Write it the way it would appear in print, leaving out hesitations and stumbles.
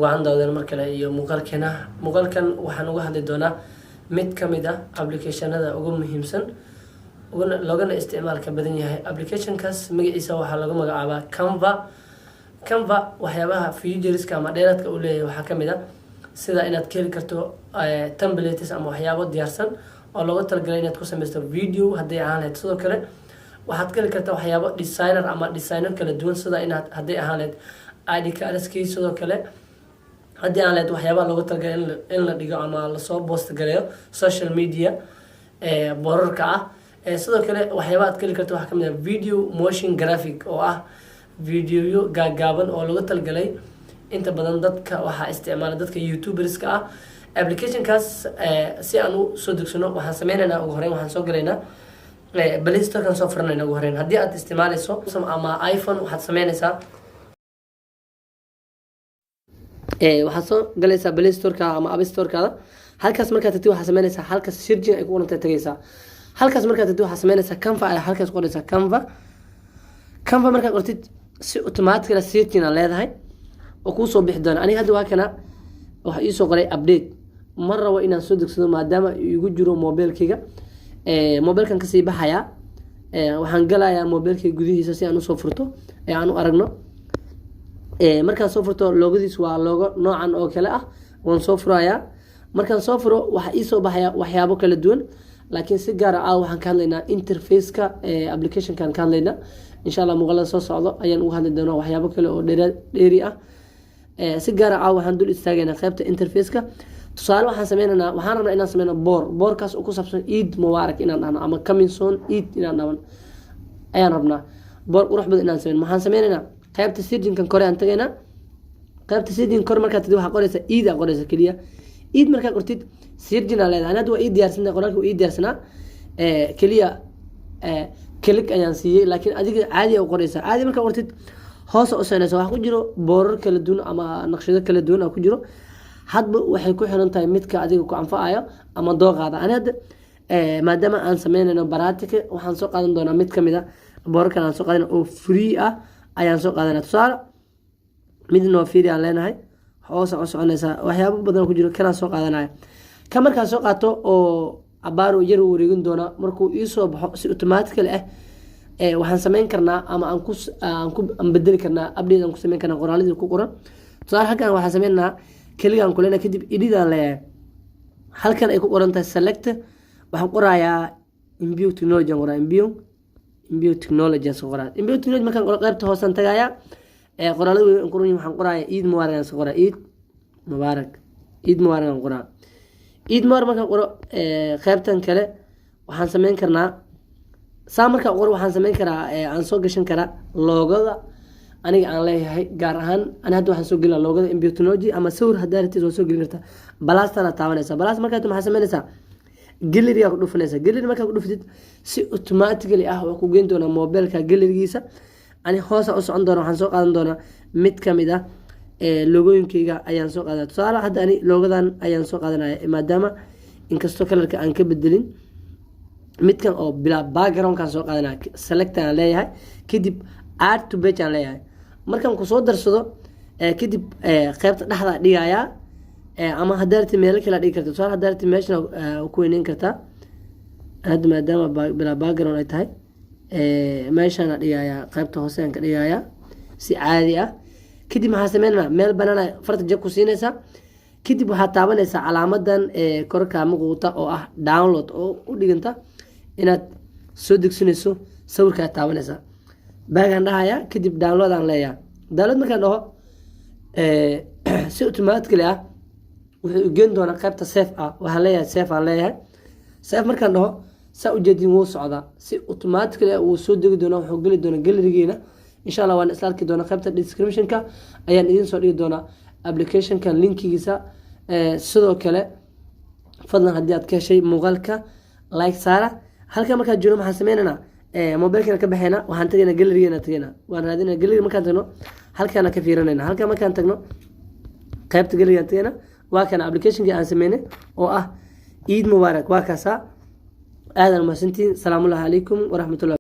waxaan daawadeen mar kale iyo muuqaalkeena muuqaalkan waxaan uga hadli doonaa mid ka mid ah applicationada ugu muhiimsan loogana isticmaalka badan yahay. Applicationkaas magaciisa waxaa lagu magacaabaa Canva. Waxyaabaha featureska ama dheeraadka uu leeyahay waxaa kamid ah sida inaad ka heli karto templates ama waxyaabo diyaarsan oo looga talagalay inaad ku sameysto video haddii ahaan lahayd. Sidoo kale waxaad ka heli kartaa waxyaabo designer kala duwan sida inaad haddii ahaan lahayd ID cardskii, sidoo kale haddii aan lahayd waxyaabaha looga talagalay in la dhigo ama lasoo post gareeyo social media boorarka ah. Sidoo kale waxyaabaha aad ka heli karto waxaa kamid ah video motion graphic oo ah videoyo gaagaaban oo looga talagalay inta badan dadka waxaa isticmaala dadka youtuberska ah. Applicationkaas si aan u soo degsano waxaan sameynaynaa ugu horeyn waxaan soo galaynaa Play Store kan soo furanaynaa ugu horeyn. Haddii aad isticmaalayso ama iPhone waxaad sameynaysaa waxaad soo galaysaa Play Store-ka ama App Store-kaada. Halkaas markaad tagtid waxaad sameynaysaa halkaas searching ay ku qorantay tagaysaa. Halkaas markaad tagtid waxaad sameynaysaa Canva ay halkaas ku qoraysaa Canva markaad qortid si automatically searching aan leedahay oo kuu soo bixi doona. Aniga hadda waa kana waxa ii soo qoray update mar rabo inaan soo degsado maadaama igu jiro mobilkayga. Mobilkan ka sii baxaya waxaan galayaa mobilkayga gudihiisa si aan u soo furto aan u aragno. Markaan soo furto loogadiis waa loogo noocan oo kale ah waan soo furayaa. Markaan soo furo waxa ii soo baxaya waxyaabo kala duwan laakiin si gaar ah waxaan ka hadlaynaa interface-ka application-kan ka hadlaynaa. insha Allah muuqaalada soo socdo ayaan uga hadli doonaa waxyaabo kale oo dheeri ah. Si gaar ah waxaan dul istaagaynaa qaybta interface-ka. Tusaale waxaan sameynaynaa waxaan rabnaa inaan sameyno boorkaas oo ku saabsan Eid Mubarak inaan dhahno ama coming soon Eid inaan dhahno ayaan rabnaa. Boor qurux badan inaan sameyno maxaan sameynaynaa qaybta searching-kan kore aan tagaynaa. qaybta searching kore markaad tagtid waxaa qoraysa Eid aa qoraysa kaliya. Eid markaad qortid searching aa leedahay. Hadda waa Eid diyaarsanaa qoraalka waa Eid diyaarsanaa kaliya click ayaan siiyay laakiin adiga caadi u qoraysa. Caadi markaad qortid hoos u soconaysa waxa ku jiro boorar kala duwan ama naqshado kala duwan oo ku jiro. hadba waxay ku xiran tahay midka adiga ku anfacayo ama dooqaada. Aniga maadaama aan sameynayno baraatika waxaan soo qaadan doonaa mid kamid ah boorarkan aan soo qaadanay oo free ah ayaan soo qaadanaa. Tusaale midna waa free aan leenahay hoos u soconaysa waxyaabo badan ku jiro kana soo qaadanaya. Ka markaan soo qaato oo abaaro yar u wareegin doona markuu ii soo baxo si automatically waxaan sameyn karnaa ama aan bedeli karnaa update aan ku sameyn karnaa qoraalada ku qoran. Tusaale halkan waxaan sameynaa kaliya aan kulena kadib edit aan leeyahay. halkan ay ku qoran tahay select waxaan qorayaa imbue technology aan qoraa imbue technology aan qoraa. Imbue technology markaan qoro qaybta hoose aan tagayaa qoraalada aan qoran waxaan qorayaa Eid Mubarak aan qoraa Eid Mubarak aan qoraa. Eid Mubarak markaan qoro qaybtan kale waxaan sameyn karnaa saa markaan qoro waxaan sameyn karaa aan soo gashan karaa loogada aniga aan leeyahay gaar ahaan ana hadda waxaan soo gelaa loogada imbue technology ama sawir hadaa rabtid oo soo gelin kartaa. Balaastana taabanaysa balaas markaad maxaa sameynaysaa gallery ku dhufanaysa. Gallery markaad ku dhuftid si automatically ah waa ku geyn doona mobilka gallerygiisa. ani hoos u socon doona waxaan soo qaadan doonaa mid kamid ah logooyinkayga ayaan soo qaadaa. Tusaale hadda ani loogadan ayaan soo qaadanaya maadaama inkastoo kalarka aan ka bedelin midkan oo bila background kan soo qaadanaya select aan leeyahay kadib add to page aan leeyahay. markaan ku soo darsado kadib qaybta dhexda dhigayaa ama hadarti meel kale dhigi kartaa. Tusaale hadarti meeshan ku weyneyn kartaa hadda maadaama bila background ay tahay meeshan dhigayaa qaybta hoose aan ka dhigayaa si caadi ah. kadib maxaa sameynaa meel banaan farta jag ku siinaysaa kadib waxaad taabanaysaa calaamadan korka muuqata oo ah download oo u dhiganta inaad soo degsanayso sawirka aad taabanaysaa. baagan dhahaya kadib download aan leeyahay. download markaan dhaho si automatically ah wuxuu geyn doonaa qaybta save ah waxaan leeyahay save aan leeyahay. save markaan dhaho saa u jeedin wuu socdaa si automatically uu soo degi doonaa wuxuu geli doonaa gallerygeena. insha Allah waan isla arki doonaa qaybta description-ka ayaan idin soo dhigi doonaa application-kan linkigiisa. sidoo kale fadlan haddii aad ka heshay muuqaalka like saara. halkan markaan joogno maxaan sameynaynaa mobilkana ka baxayna waxaan tagaynaa gallerygeena tagaynaa waan raadinaa gallery markaan tagno halkaana ka fiirinaynaa. halkan markaan tagno qaybta gallerygeena tagaynaa waa kana application-kii aan sameynay oo ah Eid Mubarak waa kaasa. aadan mahadsantiin. salaamu calaykum waraxmatullahi